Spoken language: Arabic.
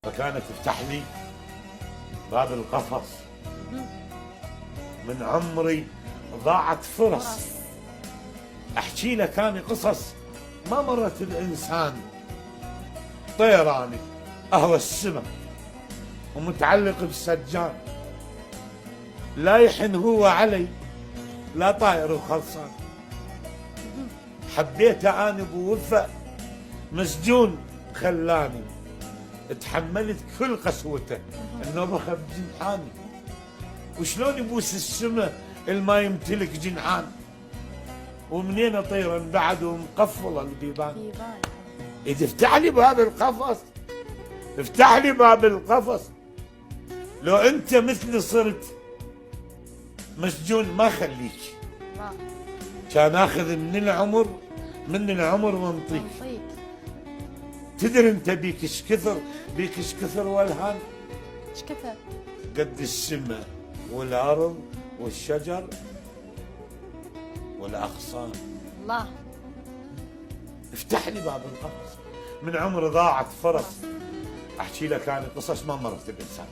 فكانت تفتح لي باب القفص. من عمري ضاعت فرص احكي لك انا قصص ما مرت الانسان. طيراني اهوى السما ومتعلق بسجان، لا يحن هو علي لا طاير وخلصان. حبيته انا بوفا مسجون خلاني، تحملت كل قسوته النبخه بجنحاني. وشلون يبوس السما الما يمتلك جنحان، ومنين اطير بعد ومقفله البيبان. اذا افتح لي باب القفص، افتح لي باب القفص. لو انت مثلي صرت مسجون ما خليك، كان اخذ من العمر وانطيك. تدري انت بيك ايش كثر والهان؟ ايش كثر؟ قد السماء والارض والشجر والاغصان. الله. افتح لي باب القفص. من عمري ضاعت فرص احكي لك انا قصص ما مرت الانسان.